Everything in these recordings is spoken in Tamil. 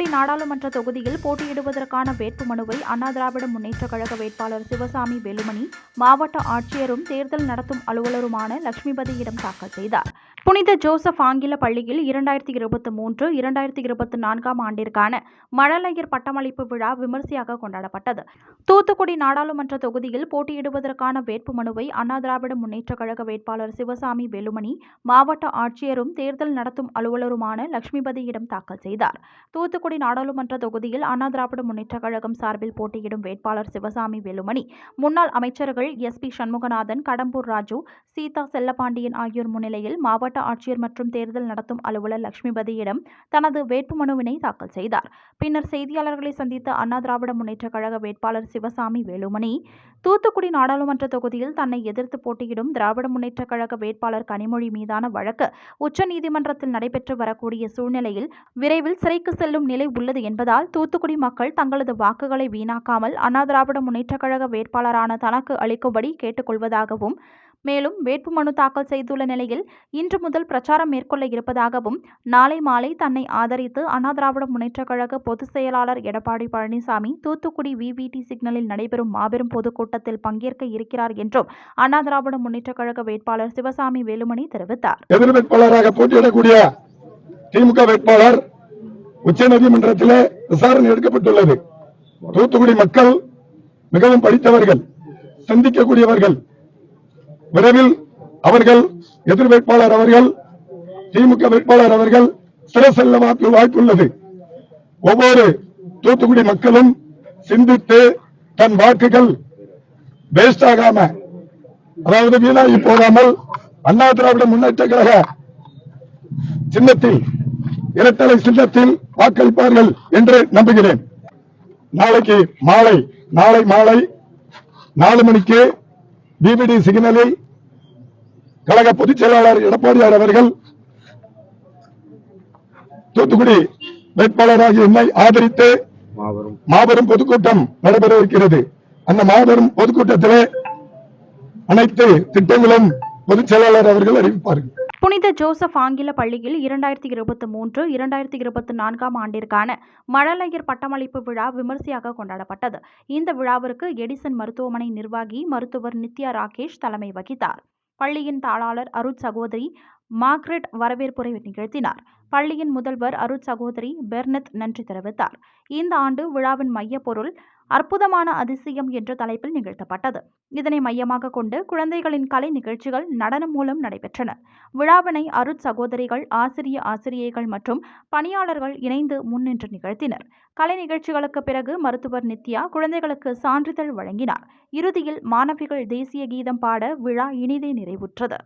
தூத்துக்குடி நாடாளுமன்ற தொகுதியில் போட்டியிடுவதற்கான வேட்புமனுவை அண்ணா திராவிட முன்னேற்றக் கழக வேட்பாளர் சிவசாமி வேலுமணி மாவட்ட ஆட்சியரும் தேர்தல் நடத்தும் அலுவலருமான லட்சுமிபதியிடம் தாக்கல் செய்தார். புனித ஜோசப் ஆங்கில பள்ளியில் 2023-2024 ஆண்டிற்கான மழலையர் பட்டமளிப்பு விழா விமரிசையாக கொண்டாடப்பட்டது. தூத்துக்குடி நாடாளுமன்ற தொகுதியில் போட்டியிடுவதற்கான வேட்புமனுவை அண்ணா திராவிட முன்னேற்றக் கழக வேட்பாளர் சிவசாமி வேலுமணி மாவட்ட ஆட்சியரும் தேர்தல் நடத்தும் அலுவலருமான லட்சுமிபதியிடம் தாக்கல் செய்தார். தூத்துக்குடி நாடாளுமன்ற தொகுதியில் அண்ணா திராவிட முன்னேற்றக் கழகம் சார்பில் போட்டியிடும் வேட்பாளர் சிவசாமி வேலுமணி முன்னாள் அமைச்சர்கள் SP சண்முகநாதன், கடம்பூர் ராஜு, சீதா செல்லப்பாண்டியன் ஆகியோர் முன்னிலையில் மாவட்ட ஆட்சியர் மற்றும் தேர்தல் நடத்தும் அலுவலர் லட்சுமிபதியிடம் தனது வேட்புமனுவினை தாக்கல் செய்தார். பின்னர் செய்தியாளர்களை சந்தித்த அண்ணா திராவிட முன்னேற்றக் கழக வேட்பாளர் சிவசாமி வேலுமணி தூத்துக்குடி நாடாளுமன்ற தொகுதியில் தன்னை எதிர்த்து போட்டியிடும் திராவிட முன்னேற்றக் கழக வேட்பாளர் கனிமொழி மீதான வழக்கு உச்சநீதிமன்றத்தில் நடைபெற்று வரக்கூடிய சூழ்நிலையில் விரைவில் சிறைக்கு செல்லும் நிலை உள்ளது என்பதால் தூத்துக்குடி மக்கள் தங்களது வாக்குகளை வீணாக்காமல் அண்ணா திராவிட முன்னேற்றக் கழக வேட்பாளரான தனக்கு அளிக்கும்படி கேட்டுக்கொள்வதாகவும், மேலும் வேட்புமனு தாக்கல் செய்துள்ள நிலையில் இன்று முதல் பிரச்சாரம் மேற்கொள்ள இருப்பதாகவும், நாளை மாலை தன்னை ஆதரித்து அண்ணா திராவிட முன்னேற்றக் கழக பொதுச் செயலாளர் எடப்பாடி பழனிசாமி தூத்துக்குடி VVT சிக்னலில் நடைபெறும் மாபெரும் பொதுக்கூட்டத்தில் பங்கேற்க இருக்கிறார் என்றும் அண்ணா திராவிட முன்னேற்றக் கழக வேட்பாளர் சிவசாமி வேலுமணி தெரிவித்தார். எதிர் வேட்பாளராக போட்டியிடக்கூடிய திமுக வேட்பாளர் உச்சநீதிமன்றத்தில் விசாரணை எடுக்கப்பட்டுள்ளது. தூத்துக்குடி மக்கள் மிகவும் படித்தவர்கள், சிந்திக்கக்கூடியவர்கள். விரைவில் அவர்கள் எதிர் வேட்பாளர் அவர்கள், திமுக வேட்பாளர் அவர்கள் சிறை செல்ல வாய்ப்புள்ளது. ஒவ்வொரு தூத்துக்குடி மக்களும் சிந்தித்து தன் வாக்குகள் வேஸ்ட் ஆகாம, அதாவது வீணாகி போகாமல் அண்ணா திராவிட முன்னேற்ற கழக சின்னத்தில், இரட்டலை சின்னத்தில் வாக்களிப்பார்கள் என்று நம்புகிறேன். நாளை மாலை 4 மணிக்கு VVT சிக்னலில் கழக பொதுச் செயலாளர் எடப்பாடியார் அவர்கள் தூத்துக்குடி வேட்பாளராக என்னை ஆதரித்து மாபெரும் பொதுக்கூட்டம் நடைபெற இருக்கிறது. அந்த மாபெரும் பொதுக்கூட்டத்தில் அனைத்து திட்டங்களும் பொதுச் செயலாளர் அவர்கள் அறிவிப்பார்கள். புனித ஜோசப் ஆங்கில பள்ளியில் 2023-2024 ஆண்டிற்கான மழலையர் பட்டமளிப்பு விழா விமரிசையாக கொண்டாடப்பட்டது. இந்த விழாவிற்கு எடிசன் மருத்துவமனை நிர்வாகி மருத்துவர் நித்யா ராகேஷ் தலைமை வகித்தார். பள்ளியின் தாளாளர் அருட் சகோதரி மார்க்ரெட் வரவேற்புரை நிகழ்த்தினார். பள்ளியின் முதல்வர் அருட் சகோதரி பெர்னத் நன்றி தெரிவித்தார். இந்த ஆண்டு விழாவின் மைய பொருள் அற்புதமான அதிசயம் என்ற தலைப்பில் நிகழ்த்தப்பட்டது. இதனை மையமாக கொண்டு குழந்தைகளின் கலை நிகழ்ச்சிகள் நடனம் மூலம் நடைபெற்றன. விழாவினை அருட் சகோதரிகள், ஆசிரியைகள் மற்றும் பணியாளர்கள் இணைந்து முன்னின்று நிகழ்த்தினர். கலை நிகழ்ச்சிகளுக்கு பிறகு மருத்துவர் நித்யா குழந்தைகளுக்கு சான்றிதழ் வழங்கினார். இறுதியில் மாணவிகள் தேசிய கீதம் பாட விழா இனிதே நிறைவுற்றது.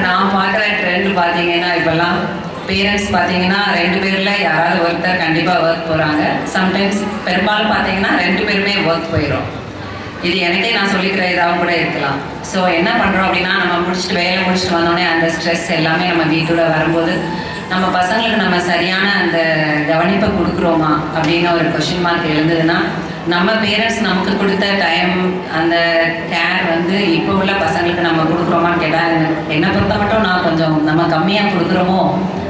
நான் பார்க்குற ட்ரெண்ட் பார்த்தீங்கன்னா, இப்போல்லாம் பேரண்ட்ஸ் பார்த்தீங்கன்னா 2 பேரில் யாராவது ஒருத்தர் கண்டிப்பாக ஒர்க் போகிறாங்க. சம்டைம்ஸ் பெரும்பாலும் பார்த்தீங்கன்னா 2 பேருமே ஒர்க் போயிடும். இது எனக்கே நான் சொல்லிக்கிற இதாகவும் கூட இருக்கலாம். ஸோ என்ன பண்ணுறோம் அப்படின்னா, நம்ம வேலை முடிச்சுட்டு வந்தோடனே அந்த ஸ்ட்ரெஸ் எல்லாமே நம்ம வீட்டோட வரும்போது நம்ம பசங்களுக்கு நம்ம சரியான அந்த கவனிப்பை கொடுக்குறோமா அப்படின்னு ஒரு கொஷின் மார்க் எழுந்ததுன்னா, நம்ம பேரண்ட்ஸ் நமக்கு கொடுத்த டைம், அந்த கேர் வந்து இப்போ உள்ள பசங்களுக்கு நம்ம கொடுக்குறோமான்னு கேட்டால், என்னை பொறுத்த மட்டும் நான் கொஞ்சம் நம்ம கம்மியாக கொடுக்குறோமோ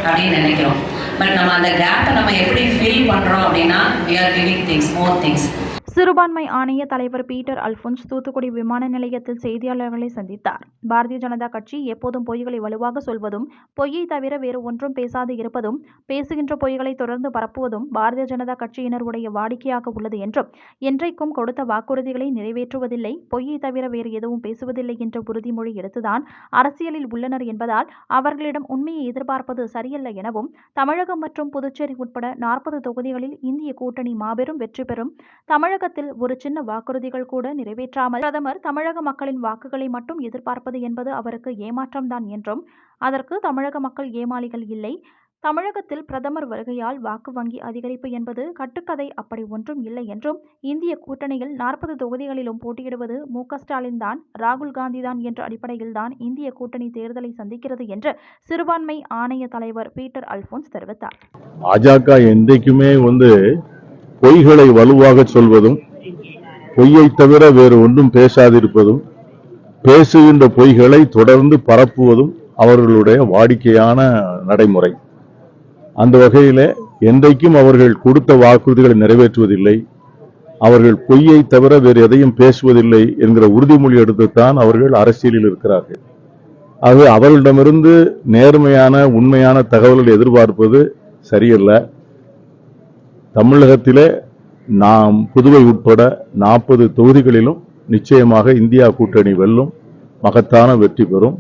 அப்படின்னு நினைக்கிறோம். பட் நம்ம அந்த கேப்பை நம்ம எப்படி ஃபில் பண்ணுறோம் அப்படின்னா we are giving things, more things. சிறுபான்மை ஆணைய தலைவர் பீட்டர் அல்போன்ஸ் தூத்துக்குடி விமான நிலையத்தில் செய்தியாளர்களை சந்தித்தார். பாரதிய ஜனதா கட்சி எப்போதும் பொய்களை வலுவாக சொல்வதும், பொய்யை தவிர வேறு ஒன்றும் பேசாது இருப்பதும், பேசுகின்ற பொய்களை தொடர்ந்து பரப்புவதும் பாரதிய ஜனதா கட்சியினருடைய வாடிக்கையாக உள்ளது என்றும், என்றைக்கும் கொடுத்த வாக்குறுதிகளை நிறைவேற்றுவதில்லை, பொய்யை தவிர வேறு எதுவும் பேசுவதில்லை என்ற உறுதிமொழி எடுத்துதான் அரசியலில் உள்ளனர் என்பதால் அவர்களிடம் உண்மையை எதிர்பார்ப்பது சரியல்ல எனவும், தமிழகம் மற்றும் புதுச்சேரி உட்பட 40 தொகுதிகளில் இந்திய கூட்டணி மாபெரும் வெற்றி பெறும், தமிழகத்தில் ஒரு சின்ன வாக்குறுதிகள் கூட நிறைவேற்றாமல் பிரதமர் தமிழக மக்களின் வாக்குகளை மட்டும் எதிர்பார்ப்பது என்பது அவருக்கு ஏமாற்றம்தான் என்றும், அதற்கு தமிழக மக்கள் ஏமாளிகள் இல்லை, தமிழகத்தில் பிரதமர் வருகையால் வாக்கு வங்கி அதிகரிப்பு என்பது கட்டுக்கதை, அப்படி ஒன்றும் இல்லை என்றும், இந்திய கூட்டணியில் 40 தொகுதிகளிலும் போட்டியிடுவது மு.க. ஸ்டாலின் தான், ராகுல் காந்தி தான் என்ற அடிப்படையில் தான் இந்திய கூட்டணி தேர்தலை சந்திக்கிறது என்று சிறுபான்மை ஆணைய தலைவர் பீட்டர் அல்போன்ஸ் தெரிவித்தார். பாஜக என்றைக்குமே பொய்களை வலுவாக சொல்வதும், பொய்யை தவிர வேறு ஒன்றும் பேசாதிருப்பதும், பேசுகின்ற பொய்களை தொடர்ந்து பரப்புவதும் அவர்களுடைய வாடிக்கையான நடைமுறை. அந்த வகையிலே என்றைக்கும் அவர்கள் கொடுத்த வாக்குறுதிகளை நிறைவேற்றுவதில்லை, அவர்கள் பொய்யை தவிர வேறு எதையும் பேசுவதில்லை என்கிற உறுதிமொழி எடுத்துத்தான் அவர்கள் அரசியலில் இருக்கிறார்கள். ஆகவே அவர்களிடமிருந்து நேர்மையான உண்மையான தகவல்களை எதிர்பார்ப்பது சரியல்ல. தமிழகத்திலே நாம் புதுவை உட்பட 40 தொகுதிகளிலும் நிச்சயமாக இந்தியா கூட்டணி வெல்லும், மகத்தான வெற்றி பெறும்.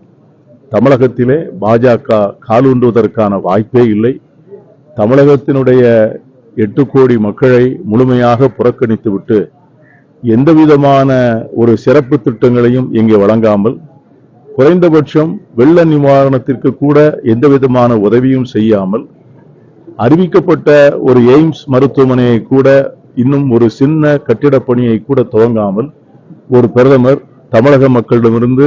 தமிழகத்திலே பாஜக காலூன்றுவதற்கான வாய்ப்பே இல்லை. தமிழகத்தினுடைய 8 கோடி மக்களை முழுமையாக புறக்கணித்துவிட்டு எந்தவிதமான ஒரு சிறப்பு திட்டங்களையும் இங்கே வழங்காமல், குறைந்தபட்சம் வெள்ள நிவாரணத்திற்கு கூட எந்தவிதமான உதவியும் செய்யாமல், அறிவிக்கப்பட்ட ஒரு எய்ம்ஸ் மருத்துவமனையை கூட இன்னும் ஒரு சின்ன கட்டிடப் பணியை கூட துவங்காமல் ஒரு பிரதமர் தமிழக மக்களிடமிருந்து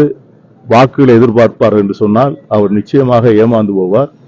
வாக்குகளை எதிர்பார்ப்பார் என்று சொன்னால் அவர் நிச்சயமாக ஏமாந்து போவார்.